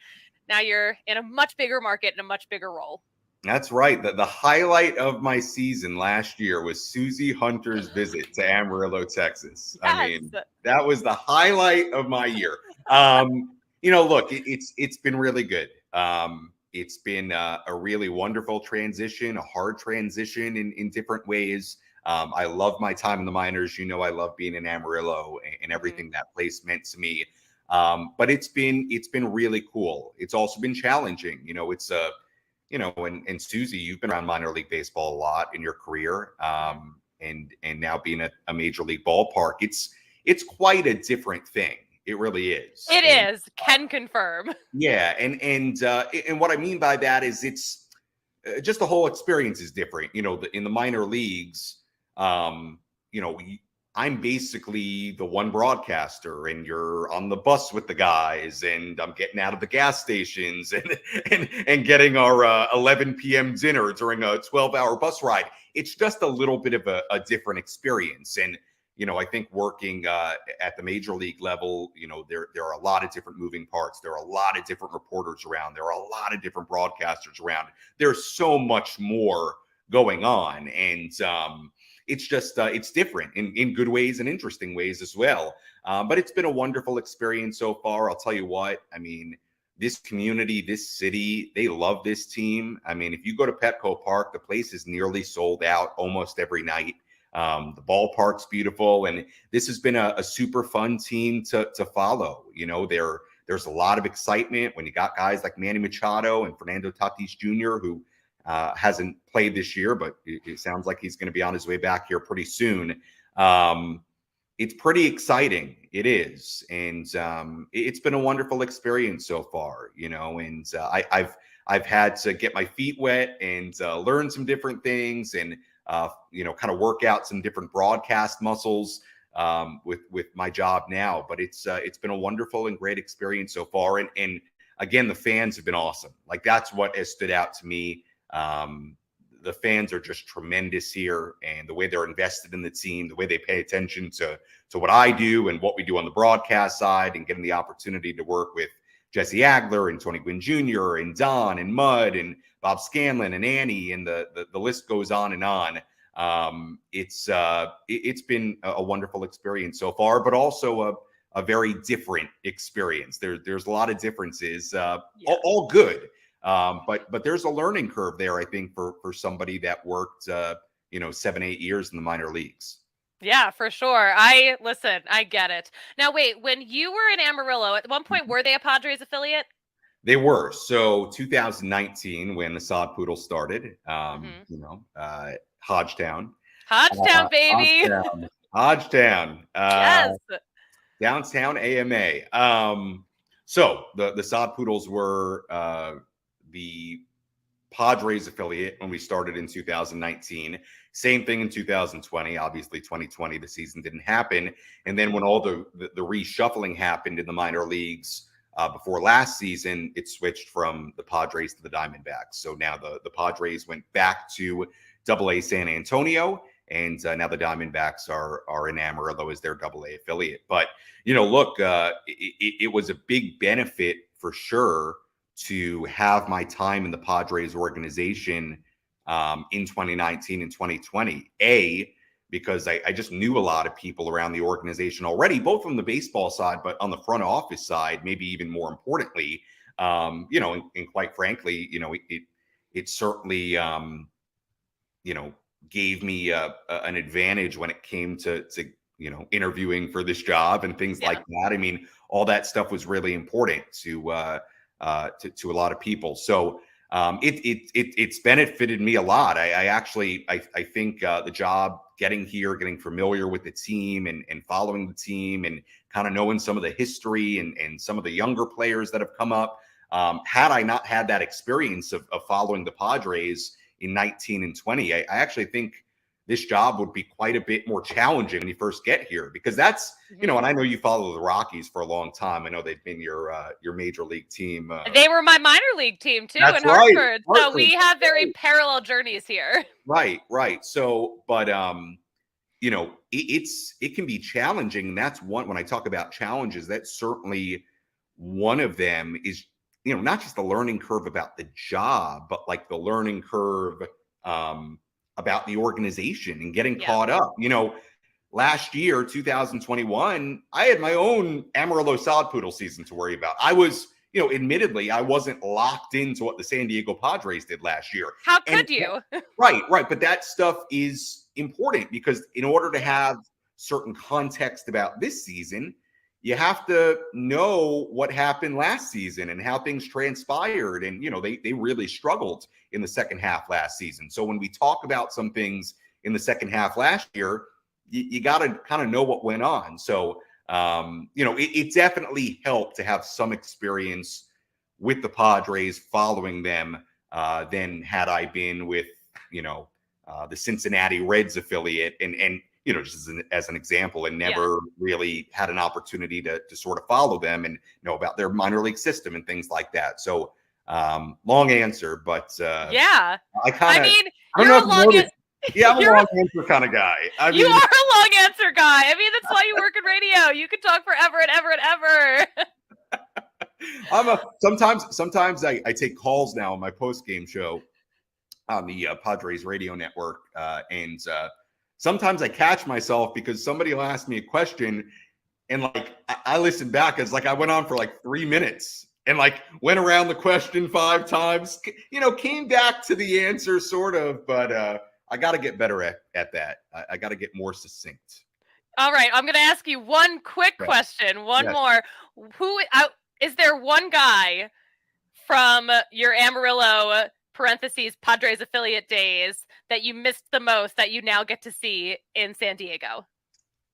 now you're in a much bigger market and a much bigger role. That's right. The highlight of my season last year was Susie Hunter's visit to Amarillo, Texas. Yes. I mean, that was the highlight of my year. Look, it's been really good. It's been a really wonderful transition, a hard transition in different ways. I love my time in the minors. I love being in Amarillo and everything that place meant to me. But it's been really cool. It's also been challenging. It's a and Susie, you've been around minor league baseball a lot in your career, and now being at a major league ballpark, it's quite a different thing. It really is. It is. Can confirm. Yeah, and what I mean by that is it's just the whole experience is different. In the minor leagues, I'm basically the one broadcaster, and you're on the bus with the guys, and I'm getting out of the gas stations and getting our 11 p.m. dinner during a 12-hour bus ride. It's just a little bit of a different experience. And, I think working at the major league level, there are a lot of different moving parts. There are a lot of different reporters around. There are a lot of different broadcasters around. There's so much more going on. And, it's just it's different in good ways and interesting ways as well. But it's been a wonderful experience so far. I'll tell you what, I mean, this community, this city, they love this team. I mean, if you go to Petco Park, the place is nearly sold out almost every night. The ballpark's beautiful, and this has been a super fun team to follow. There's a lot of excitement when you got guys like Manny Machado and Fernando Tatis Jr., who hasn't played this year, but it sounds like he's going to be on his way back here pretty soon. It's pretty exciting. It is. And it's been a wonderful experience so far, and I've had to get my feet wet and learn some different things and, kind of work out some different broadcast muscles with my job now. But it's been a wonderful and great experience so far. And again, the fans have been awesome. Like, that's what has stood out to me. The fans are just tremendous here, and the way they're invested in the team, the way they pay attention to what I do and what we do on the broadcast side, and getting the opportunity to work with Jesse Agler and Tony Gwynn Jr. and Don and Mud and Bob Scanlon and Annie, and the list goes on and on. It's been a wonderful experience so far, but also a very different experience. There's a lot of differences, all good. But there's a learning curve there, I think, for somebody that worked, 7-8 years in the minor leagues. Yeah, for sure. I get it. Now, wait, when you were in Amarillo, at one point, were they a Padres affiliate? They were. So 2019, when the Sod Poodle started, Hodgetown. Hodgetown, baby. Hodgetown. Yes. Downtown AMA. So the Sod Poodles were the Padres affiliate when we started in 2019. Same thing in 2020. Obviously, 2020, the season didn't happen. And then when all the reshuffling happened in the minor leagues before last season, it switched from the Padres to the Diamondbacks. So now the Padres went back to AA San Antonio, and now the Diamondbacks are in Amarillo as their AA affiliate. But, look, it was a big benefit for sure to have my time in the Padres organization in 2019 and 2020. Because I just knew a lot of people around the organization already, both from the baseball side, but on the front office side, maybe even more importantly, and quite frankly, it certainly, gave me an advantage when it came to interviewing for this job and things like that. I mean, all that stuff was really important to a lot of people. So it's benefited me a lot. I think the job, getting here, getting familiar with the team and following the team and kind of knowing some of the history and some of the younger players that have come up. Had I not had that experience of following the Padres in 19 and 20, I actually think this job would be quite a bit more challenging when you first get here, because that's, and I know you follow the Rockies for a long time. I know they've been your major league team. They were my minor league team too in Hartford. So we have very parallel journeys here. Right. So, but it can be challenging. And that's one, when I talk about challenges, that's certainly one of them, is not just the learning curve about the job, but like the learning curve about the organization and getting caught up. Last year, 2021, I had my own Amarillo Sod Poodle season to worry about. I was, admittedly, I wasn't locked into what the San Diego Padres did last year. How could you? Right. But that stuff is important because in order to have certain context about this season, you have to know what happened last season and how things transpired. And, they really struggled in the second half last season. So when we talk about some things in the second half last year, you got to kind of know what went on. So, it definitely helped to have some experience with the Padres following them than had I been with, the Cincinnati Reds affiliate and just as an example, and never really had an opportunity to sort of follow them and know about their minor league system and things like that. So long answer, but I don't know if I'm a long answer kind of guy. You are a long answer guy. I mean, that's why you work in radio. You could talk forever and ever and ever. Sometimes I take calls now on my post game show on the Padres radio network, and sometimes I catch myself because somebody will ask me a question, and like I listen back. It's like I went on for like 3 minutes and like went around the question 5 times. Came back to the answer sort of, but I got to get better at that. I got to get more succinct. All right. I'm going to ask you one quick question. One more. Is there one guy from your Amarillo parentheses Padres affiliate days that you missed the most that you now get to see in San Diego?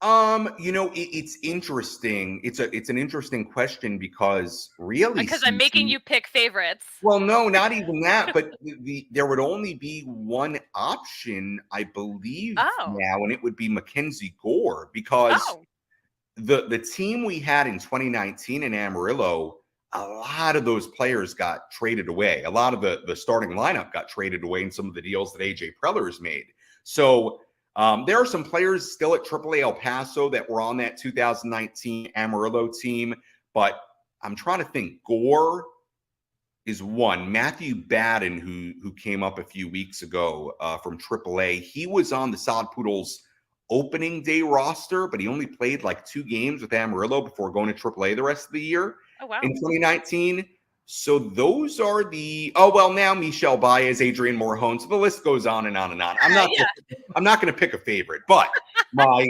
It's interesting. It's an interesting question because really, because I'm making you pick favorites. Well, no, not even that. But there would only be one option, I believe, now, and it would be Mackenzie Gore because the team we had in 2019 in Amarillo, a lot of those players got traded away. A lot of the starting lineup got traded away in some of the deals that AJ Preller's made. So. There are some players still at AAA El Paso that were on that 2019 Amarillo team, but I'm trying to think. Gore is one. Matthew Batten, who came up a few weeks ago from AAA, he was on the Sod Poodles opening day roster, but he only played like 2 games with Amarillo before going to AAA the rest of the year in 2019. So those are now Michel Baez, Adrian Morjon. So the list goes on and on and on. I'm not going to pick a favorite, but my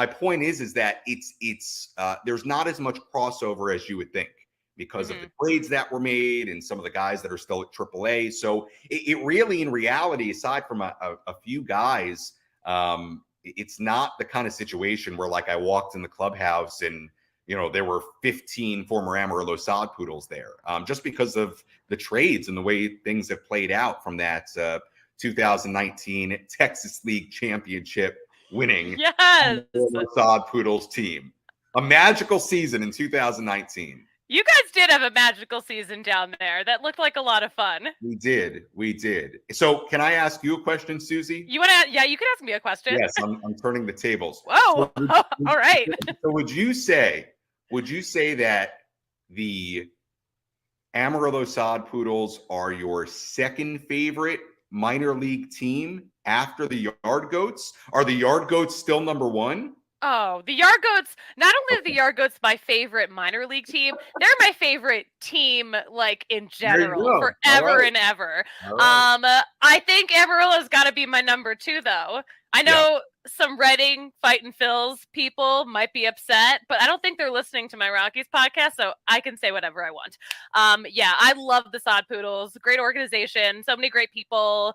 point is that it's there's not as much crossover as you would think because of the trades that were made and some of the guys that are still at AAA. So it really, in reality, aside from a few guys, it's not the kind of situation where like I walked in the clubhouse and there were 15 former Amarillo Sod Poodles there, just because of the trades and the way things have played out from that 2019 Texas League Championship winning Sod Poodles team. A magical season in 2019. You guys did have a magical season down there. That looked like a lot of fun. We did. So can I ask you a question, Susie? You want to? Yeah, you can ask me a question. Yes, I'm turning the tables. Whoa. All right. So would you say that the Amarillo Sod Poodles are your second favorite minor league team after the Yard Goats? Are the Yard Goats still number 1? Oh, the Yard Goats, not only are the Yard Goats my favorite minor league team, they're my favorite team, like, in general, forever and ever. I think Amarillo's got to be my number 2, though. I know some Reading Fightin' Phils people might be upset, but I don't think they're listening to my Rockies podcast, so I can say whatever I want. I love the Sod Poodles. Great organization, so many great people.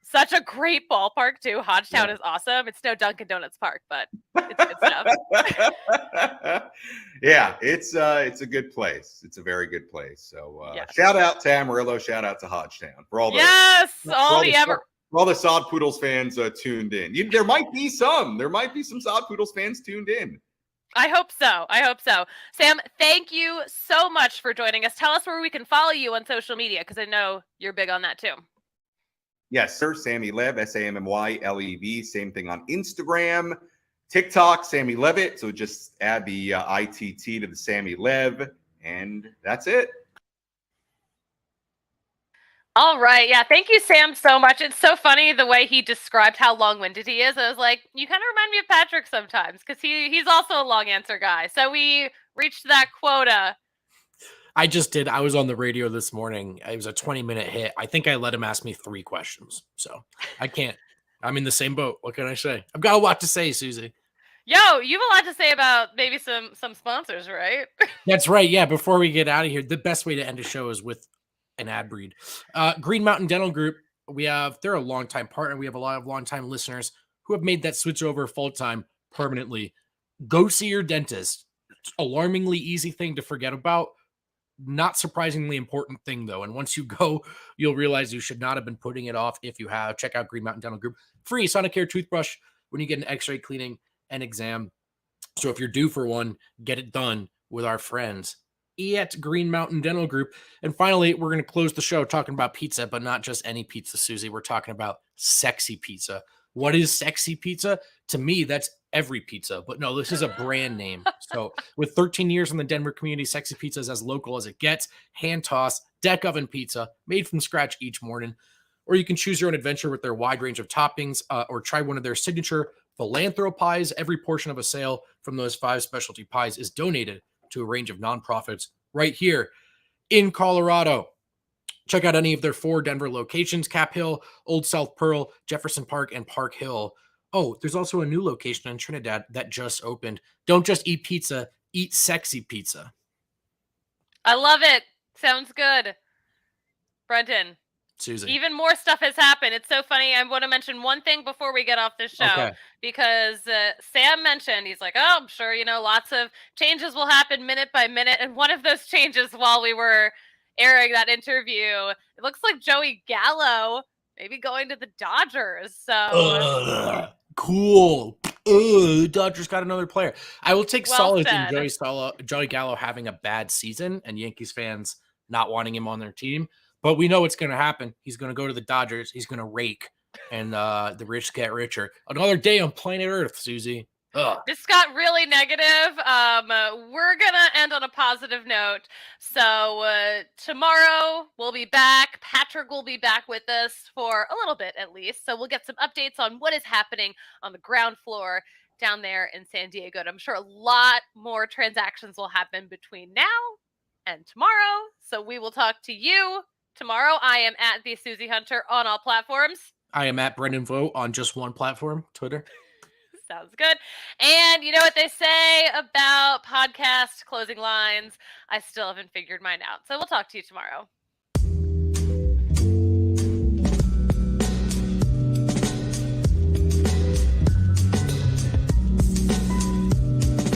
Such a great ballpark, too. Hodgetown is awesome. It's no Dunkin' Donuts Park, but it's good stuff. It's a good place. It's a very good place. So shout out to Amarillo. Shout out to Hodgetown for all the all the Sod Poodles fans tuned in. There might be some Sod Poodles fans tuned in. I hope so. Sam, thank you so much for joining us. Tell us where we can follow you on social media, because I know you're big on that too. Yes, sir. Sammy Lev, SAMMYLEV. Same thing on Instagram, TikTok, Sammy Levitt. So just add the ITT to the Sammy Lev. And that's it. All right. Yeah. Thank you, Sam, so much. It's so funny the way he described how long-winded he is. I was like, you kind of remind me of Patrick sometimes because he's also a long answer guy. So we reached that quota. I just did. I was on the radio this morning. It was a 20-minute hit. I think I let him ask me 3 questions. So I can't. I'm in the same boat. What can I say? I've got a lot to say, Susie. Yo, you have a lot to say about maybe some sponsors, right? That's right. Yeah. Before we get out of here, the best way to end a show is with an ad read. Green Mountain Dental Group. They're a longtime partner. We have a lot of longtime listeners who have made that switch over full time permanently. Go see your dentist. It's an alarmingly easy thing to forget about. Not surprisingly important thing though. And once you go, you'll realize you should not have been putting it off. If you have, check out Green Mountain Dental Group. Free Sonicare toothbrush when you get an x-ray cleaning and exam. So if you're due for one, get it done with our friends at Green Mountain Dental Group. And finally, we're going to close the show talking about pizza, but not just any pizza, Susie. We're talking about sexy pizza. What is sexy pizza? To me, that's every pizza. But no, this is a brand name. So with 13 years in the Denver community, Sexy Pizza is as local as it gets. Hand toss, deck oven pizza, made from scratch each morning. Or you can choose your own adventure with their wide range of toppings, or try one of their signature philanthro pies. Every portion of a sale from those 5 specialty pies is donated to a range of nonprofits right here in Colorado. Check out any of their 4 Denver locations: Cap Hill, Old South Pearl, Jefferson Park, and Park Hill. Oh, there's also a new location in Trinidad that just opened. Don't just eat pizza, eat sexy pizza. I love it. Sounds good. Brendan, Susie. even more stuff has happened. It's so funny. I want to mention one thing before we get off this show, Okay. because Sam mentioned, he's like, oh, I'm sure, lots of changes will happen minute by minute. And one of those changes while we were airing that interview, it looks like Joey Gallo maybe going to the Dodgers. So Cool. Dodgers got another player. I will take Well solace in said. Joey Gallo having a bad season and Yankees fans not wanting him on their team. But we know what's going to happen. He's going to go to the Dodgers. He's going to rake, and the rich get richer. Another day on planet Earth, Susie. Ugh. This got really negative. We're going to end on a positive note. So tomorrow we'll be back. Patrick will be back with us for a little bit at least. So we'll get some updates on what is happening on the ground floor down there in San Diego. And I'm sure a lot more transactions will happen between now and tomorrow. So we will talk to you tomorrow. I am at the Susie Hunter on all platforms. I am at Brendan Vogt on just one platform, Twitter. Sounds good. And you know what they say about podcast closing lines? I still haven't figured mine out. So we'll talk to you tomorrow.